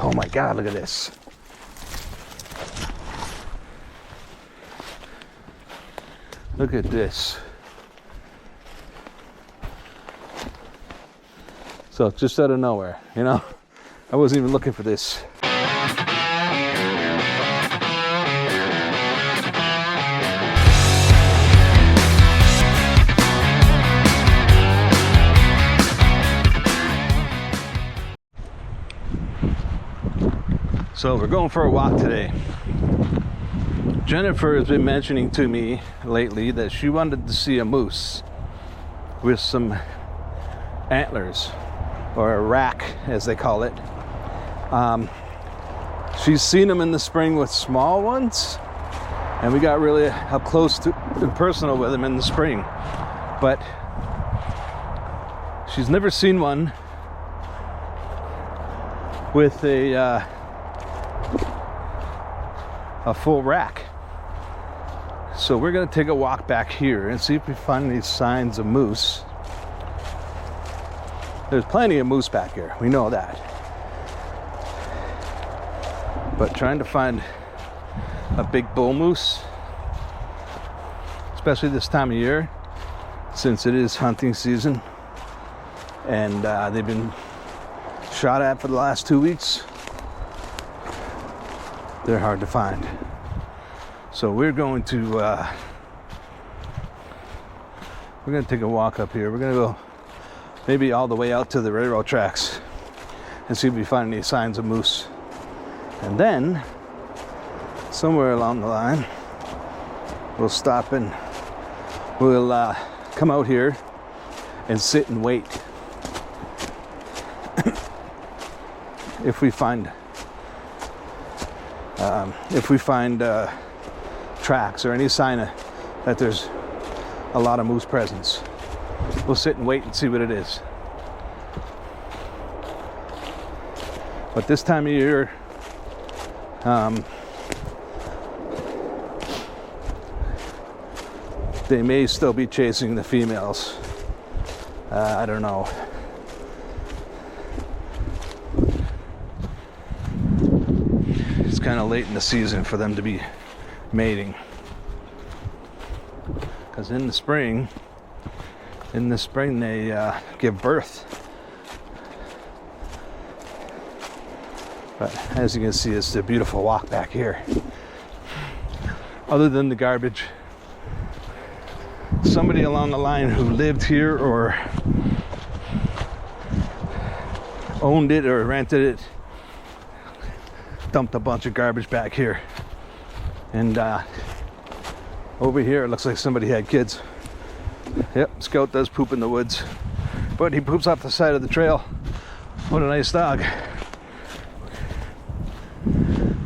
Oh my God, look at this. Look at this. So just out of nowhere, you know, I wasn't even looking for this. So we're going for a walk today. Jennifer has been mentioning to me lately that she wanted to see a moose with some antlers, or a rack as they call it. She's seen them in the spring with small ones, and we got really up close to and personal with them in the spring, but she's never seen one with a full rack. So we're gonna take a walk back here and see if we find any signs of moose. There's plenty of moose back here, we know that. But trying to find a big bull moose, especially this time of year, since it is hunting season and they've been shot at for the last 2 weeks, they're hard to find. So we're going to take a walk up here. We're gonna go maybe all the way out to the railroad tracks and see if we find any signs of moose. And then somewhere along the line we'll stop and we'll come out here and sit and wait. If we find tracks or any sign that there's a lot of moose presence, we'll sit and wait and see what it is. But this time of year, they may still be chasing the females. I don't know. It's kind of late in the season for them to be mating, because in the spring they give birth. But as you can see, it's a beautiful walk back here. Other than the garbage, somebody along the line who lived here or owned it or rented it dumped a bunch of garbage back here. And over here it looks like somebody had kids. Yep, Scout does poop in the woods, but he poops off the side of the trail. What a nice dog.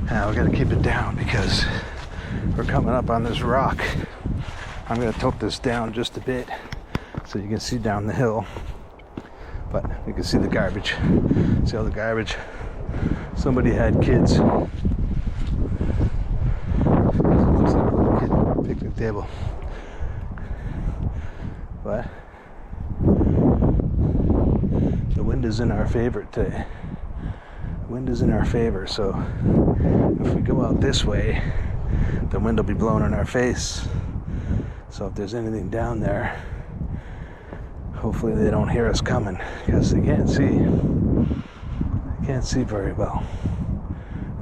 Now we gotta keep it down because we're coming up on this rock. I'm gonna tilt this down just a bit so you can see down the hill, but you can see the garbage. See all the garbage? Somebody had kids. Looks like a little kid picnic table. But the wind is in our favor today. The wind is in our favor, so if we go out this way, the wind will be blowing in our face. So if there's anything down there, hopefully they don't hear us coming, because they can't see. They can't see very well.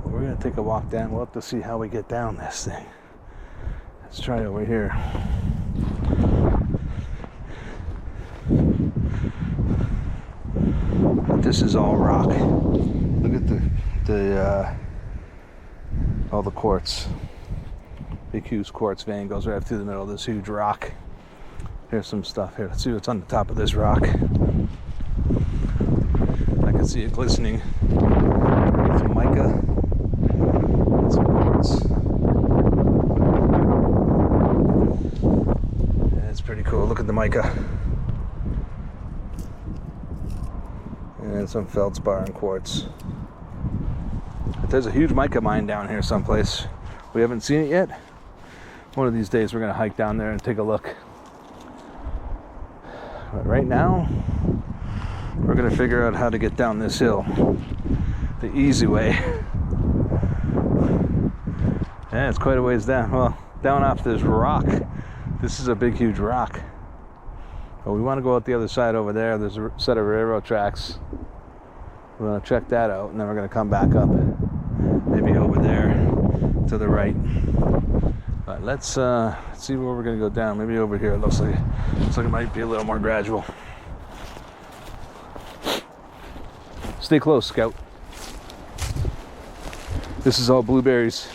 But we're gonna take a walk down. We'll have to see how we get down this thing. Let's try over here. But this is all rock. Look at all the quartz. Big huge quartz vein goes right through the middle of this huge rock. Here's some stuff here. Let's see what's on the top of this rock. I can see it glistening. Some mica and some quartz. Yeah, it's pretty cool. Look at the mica. And some feldspar and quartz. But there's a huge mica mine down here someplace. We haven't seen it yet. One of these days we're gonna hike down there and take a look. But right now, we're gonna figure out how to get down this hill. the easy way. Yeah, it's quite a ways down. Well, down off this rock. This is a big, huge rock. But we want to go out the other side over there. There's a set of railroad tracks. We're going to check that out, and then we're going to come back up. Maybe over there to the right. But let's see where we're going to go down. Maybe over here. It looks like it might be a little more gradual. Stay close, Scout. This is all blueberries.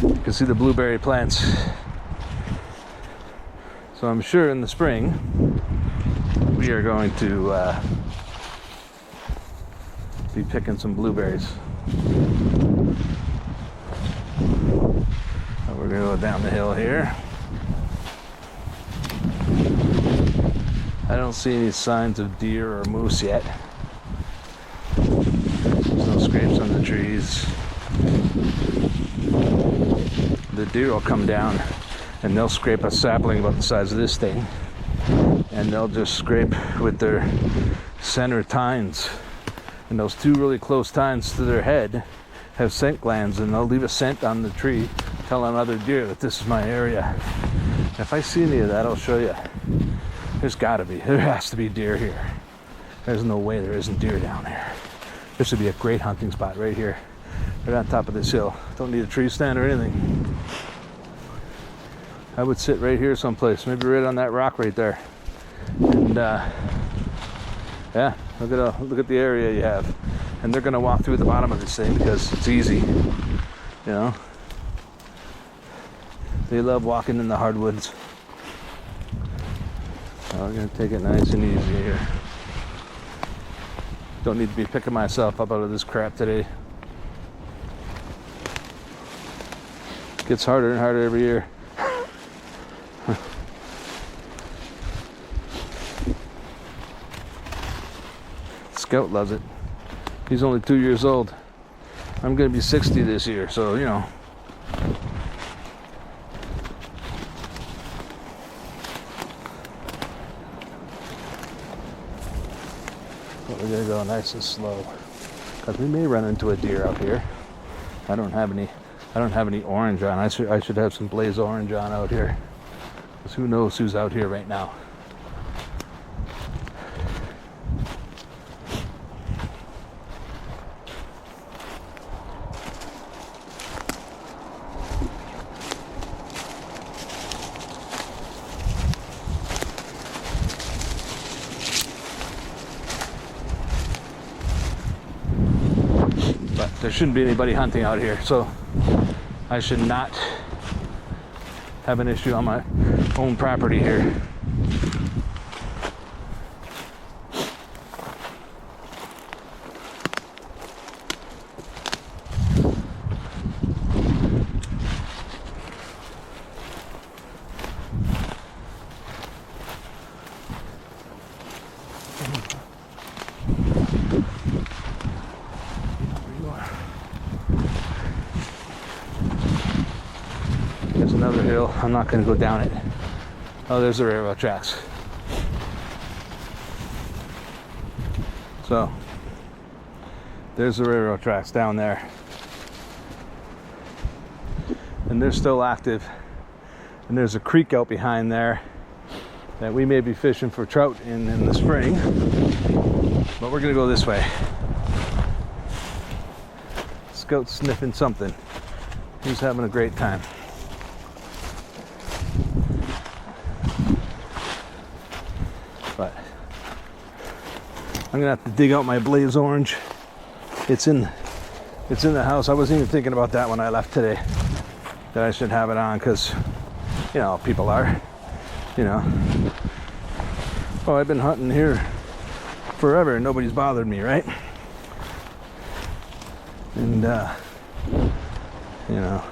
You can see the blueberry plants. So I'm sure in the spring we are going to be picking some blueberries. So we're going to go down the hill here. I don't see any signs of deer or moose yet. There's no scrapes on the trees. The deer will come down and they'll scrape a sapling about the size of this thing, and they'll just scrape with their center tines, and those two really close tines to their head have scent glands, and they'll leave a scent on the tree telling other deer that this is my area. If I see any of that, I'll show you. There has to be deer here. There's no way there isn't deer down there. This would be a great hunting spot right here, right on top of this hill. Don't need a tree stand or anything. I would sit right here someplace, maybe right on that rock right there. And yeah, look at the area you have. And they're gonna walk through the bottom of this thing because it's easy, you know. They love walking in the hardwoods. So we're gonna take it nice and easy here. Don't need to be picking myself up out of this crap today. It gets harder and harder every year. Scout loves it. He's only 2 years old. I'm gonna be 60 this year, so you know. But we're gonna go nice and slow, because we may run into a deer out here. I don't have any orange on. I should have some blaze orange on out here, because who knows who's out here right now. There shouldn't be anybody hunting out here, so I should not have an issue on my own property here. There's another hill. I'm not going to go down it. Oh, there's the railroad tracks. So, there's the railroad tracks down there. And they're still active. And there's a creek out behind there that we may be fishing for trout in the spring. But we're going to go this way. Scout's sniffing something. He's having a great time. But I'm gonna have to dig out my blaze orange. It's in the house. I wasn't even thinking about that when I left today, that I should have it on, because you know people are, you know, oh, I've been hunting here forever and nobody's bothered me, right? And you know,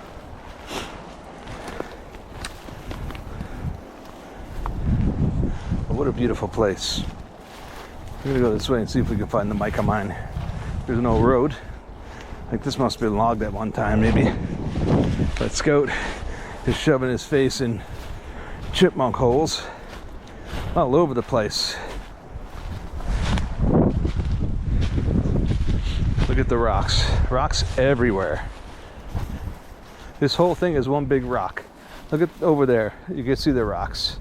but what a beautiful place. We're gonna go this way and see if we can find the mic of mine. There's no road. Like, this must have been logged at one time, maybe. But Scout is shoving his face in chipmunk holes all over the place. Look at the rocks. Rocks everywhere. This whole thing is one big rock. Look at over there. You can see the rocks.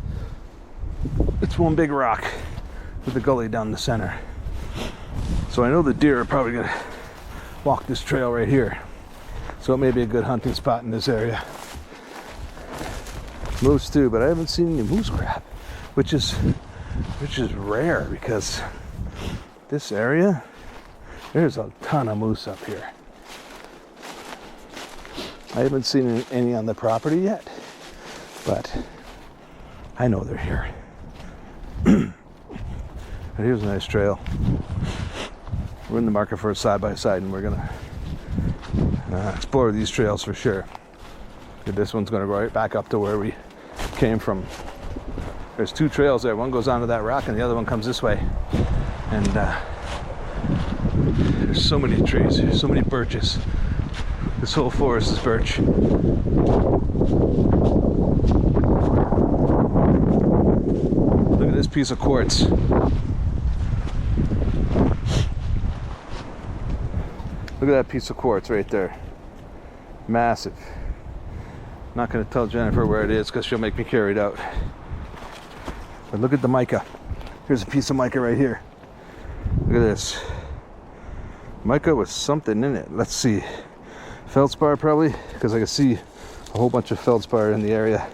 It's one big rock with the gully down the center. So I know the deer are probably gonna walk this trail right here. So it may be a good hunting spot in this area. Moose too, but I haven't seen any moose crap, which is rare because this area, there's a ton of moose up here. I haven't seen any on the property yet, but I know they're here. And here's a nice trail. We're in the market for a side-by-side, and we're gonna explore these trails for sure. And this one's gonna go right back up to where we came from. There's two trails there. One goes onto that rock, and the other one comes this way. And there's so many trees. There's so many birches. This whole forest is birch. Look at this piece of quartz. Look at that piece of quartz right there. Massive. I'm not going to tell Jennifer where it is because she'll make me carry it out. But look at the mica. Here's a piece of mica right here. Look at this. Mica with something in it. Let's see. Feldspar probably, because I can see a whole bunch of feldspar in the area.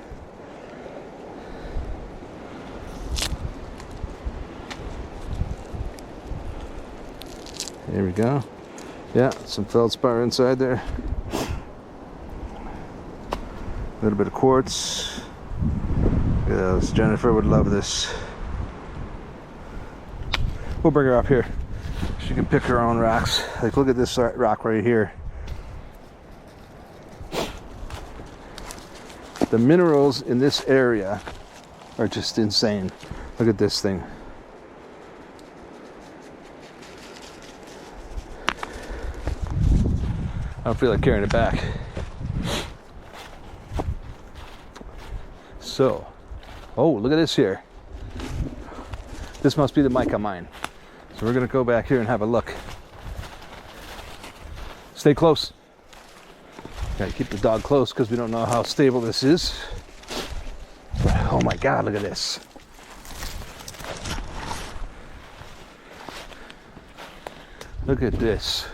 Here we go. Yeah, some feldspar inside there. A little bit of quartz. Yes, Jennifer would love this. We'll bring her up here. She can pick her own rocks. Like, look at this rock right here. The minerals in this area are just insane. Look at this thing. I don't feel like carrying it back. So, oh, look at this here. This must be the mica mine. So we're gonna go back here and have a look. Stay close. Gotta keep the dog close because we don't know how stable this is. But, oh my God, look at this. Look at this.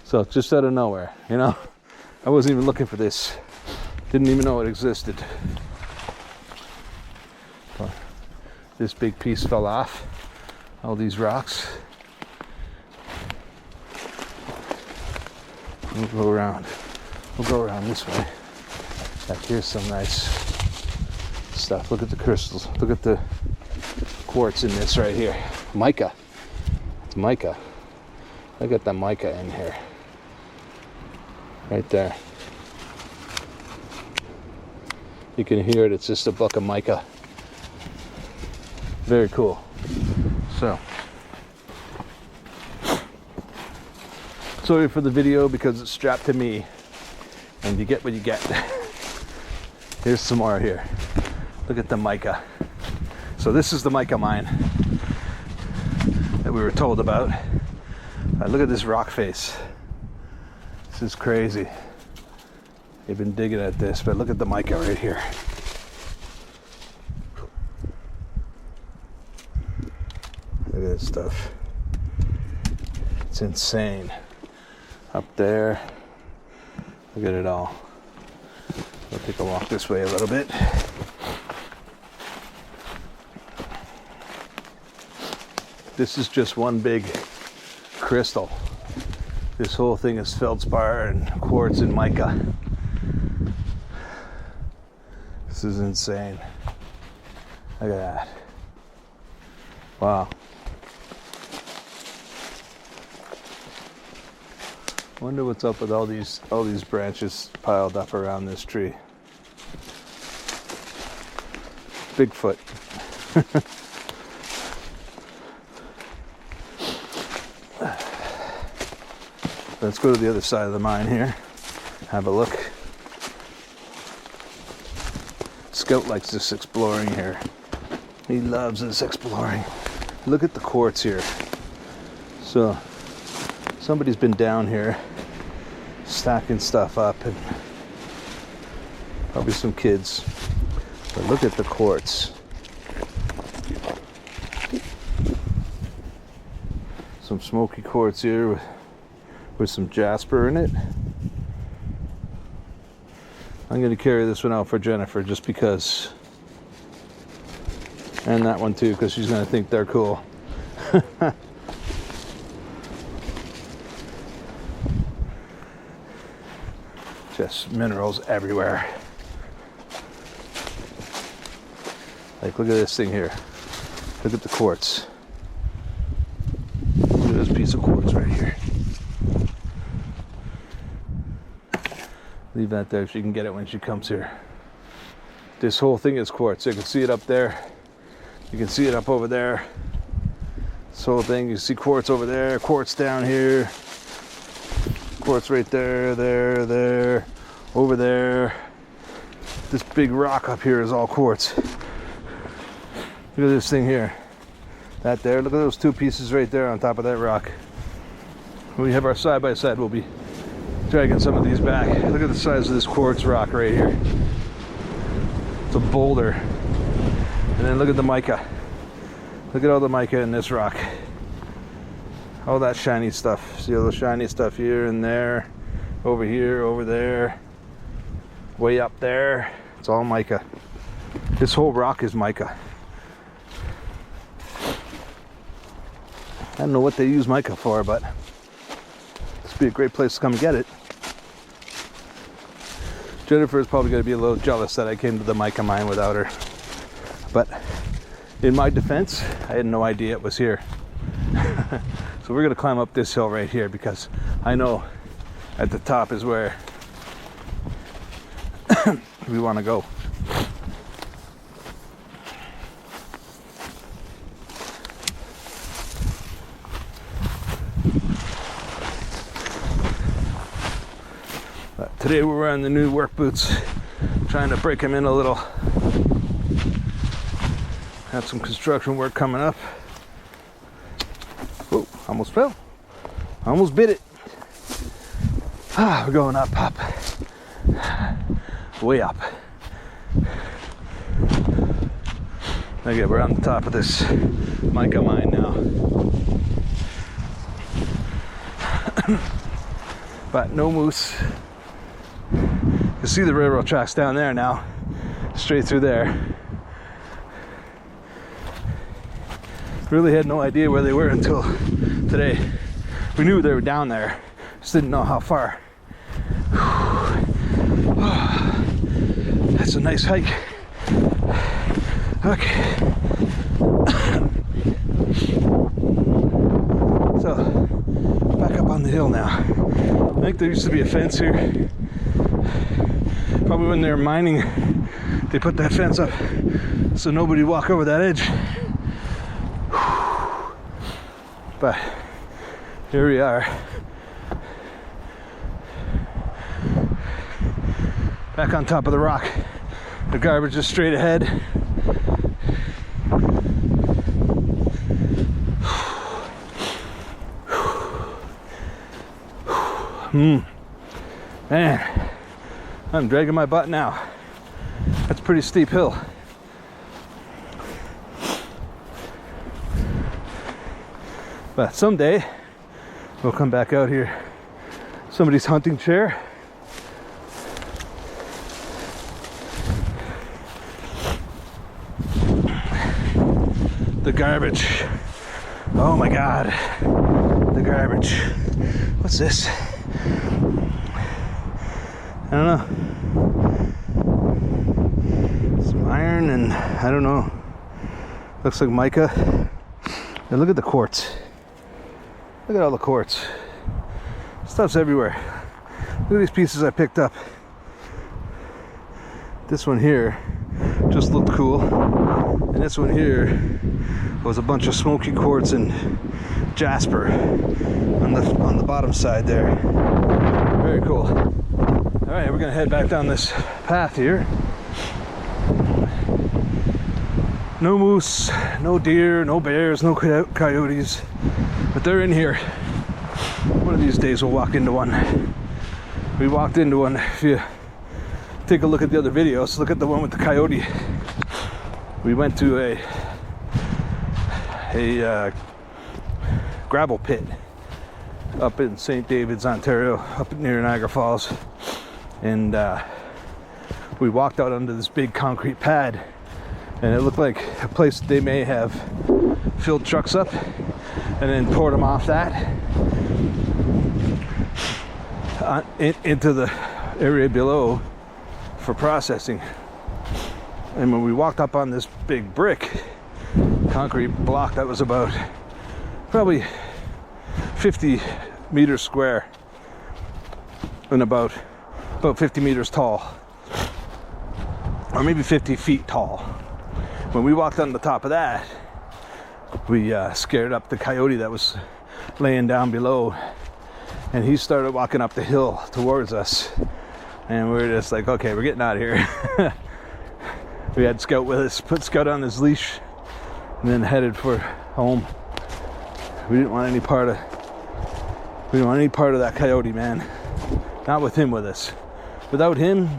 So just out of nowhere, you know? I wasn't even looking for this. Didn't even know it existed. But this big piece fell off. All these rocks. We'll go around. We'll go around this way. Back here's some nice stuff. Look at the crystals. Look at the quartz in this right here. Mica. It's mica. Look at the mica in here. Right there. You can hear it. It's just a block of mica. Very cool. So, sorry for the video because it's strapped to me, and you get what you get. Here's some more here. Look at the mica. So this is the mica mine that we were told about. Look at this rock face. This is crazy. They've been digging at this, but look at the mica right here. Look at this stuff. It's insane. Up there. Look at it all. We'll take a walk this way a little bit. This is just one big crystal. This whole thing is feldspar and quartz and mica. This is insane. Look at that. Wow. Wonder what's up with all these branches piled up around this tree. Bigfoot. Let's go to the other side of the mine here. Have a look. Scout likes this exploring here. He loves this exploring. Look at the quartz here. So somebody's been down here stacking stuff up, and probably some kids. But look at the quartz. Some smoky quartz here with some jasper in it. I'm going to carry this one out for Jennifer just because. And that one too, because she's going to think they're cool. Just minerals everywhere. Like, look at this thing here. Look at the quartz. Look at this piece of quartz right here. Leave that there. She can get it when she comes here. This whole thing is quartz. You can see it up there. You can see it up over there. This whole thing, you see quartz over there, quartz down here. Quartz right there, there, over there. This big rock up here is all quartz. Look at this thing here. That there, look at those two pieces right there on top of that rock. When we have our side-by-side, we'll be dragging some of these back. Look at the size of this quartz rock right here. It's a boulder. And then look at the mica. Look at all the mica in this rock. All that shiny stuff. See all the shiny stuff here and there, over here, over there, way up there. It's all mica. This whole rock is mica. I don't know what they use mica for, but this would be a great place to come get it. Jennifer is probably going to be a little jealous that I came to the mica mine without her. But in my defense, I had no idea it was here. So we're going to climb up this hill right here because I know at the top is where we want to go. Today we're wearing the new work boots, trying to break them in a little. Have some construction work coming up. Oh, almost fell. Almost bit it. Ah, we're going up. Way up. Okay, we're on the top of this mica mine now. But no moose. You see the railroad tracks down there now, straight through there. Really had no idea where they were until today. We knew they were down there, just didn't know how far. That's a nice hike. Okay. So, back up on the hill now. I think there used to be a fence here. Probably when they were mining, they put that fence up so nobody would walk over that edge. But here we are. Back on top of the rock. The garbage is straight ahead. Man, I'm dragging my butt now. That's a pretty steep hill. But someday we'll come back out here. Somebody's hunting chair. The garbage. Oh my God. The garbage. What's this? I don't know. Some iron and I don't know. Looks like mica. And look at the quartz. Look at all the quartz. Stuff's everywhere. Look at these pieces I picked up. This one here just looked cool. And this one here was a bunch of smoky quartz and jasper on the bottom side there. Very cool. All right, we're gonna head back down this path here. No moose, no deer, no bears, no coyotes, but they're in here. One of these days we'll walk into one. We walked into one. If you take a look at the other videos, look at the one with the coyote. We went to a gravel pit up in St. David's, Ontario, up near Niagara Falls, and we walked out onto this big concrete pad, and it looked like a place they may have filled trucks up and then poured them off that into the area below for processing. And when we walked up on this big brick concrete block that was about probably 50 meters square and about 50 meters tall, or maybe 50 feet tall. When we walked on the top of that, we scared up the coyote that was laying down below, and he started walking up the hill towards us, and we were just like, okay, we're getting out of here. We had Scout with us, put Scout on his leash, and then headed for home. We didn't want any part of that coyote, man. Not with him with us. Without him,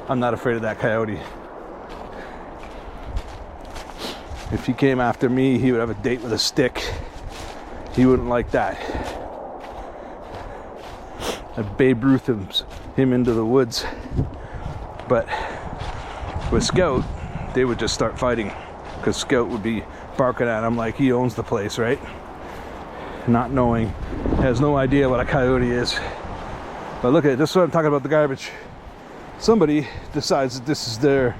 I'm not afraid of that coyote. If he came after me, he would have a date with a stick. He wouldn't like that. I'd Babe Ruth him into the woods. But with Scout, they would just start fighting, because Scout would be barking at him like he owns the place, right? Not knowing, has no idea what a coyote is. But look at it, this is what I'm talking about, the garbage. Somebody decides that this is their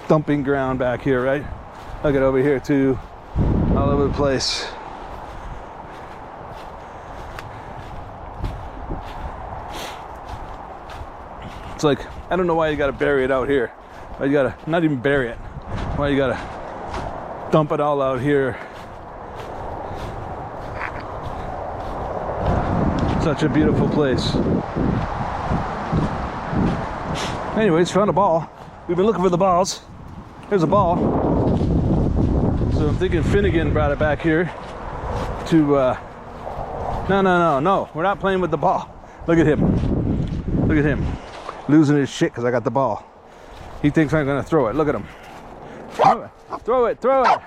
dumping ground back here, right? Look at over here too, all over the place. It's like, I don't know why you gotta bury it out here. Why you gotta, not even bury it, why you gotta dump it all out here. Such a beautiful place. Anyways, found a ball. We've been looking for the balls. Here's a ball. So I'm thinking Finnegan brought it back here to, no, we're not playing with the ball. Look at him. Look at him. Losing his shit because I got the ball. He thinks I'm gonna throw it. Look at him. Throw it, throw it, throw it.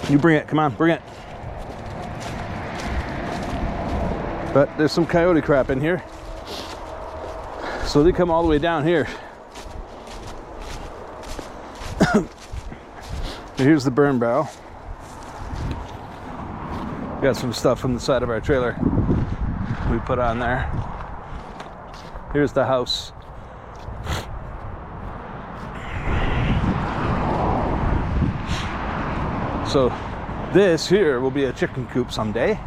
You bring it, come on, bring it. But there's some coyote crap in here. So they come all the way down here. Here's the burn barrel. Got some stuff from the side of our trailer we put on there. Here's the house. So this here will be a chicken coop someday.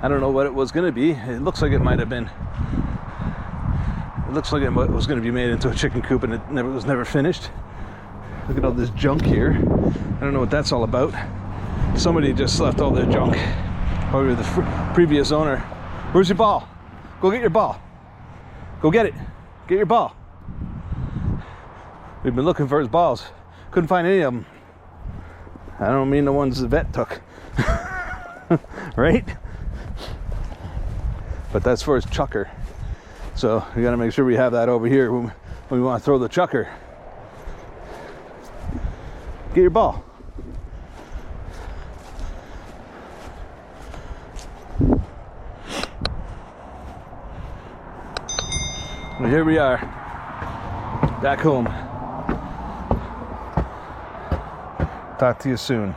I don't know what it was going to be. It looks like it might have been. It looks like it was going to be made into a chicken coop, and it was never finished. Look at all this junk here. I don't know what that's all about. Somebody just left all their junk. Probably the previous owner. Where's your ball? Go get your ball. Go get it. Get your ball. We've been looking for his balls. Couldn't find any of them. I don't mean the ones the vet took. Right? But that's for his chucker. So we gotta make sure we have that over here when we want to throw the chucker. Get your ball. Well, here we are, back home. Talk to you soon.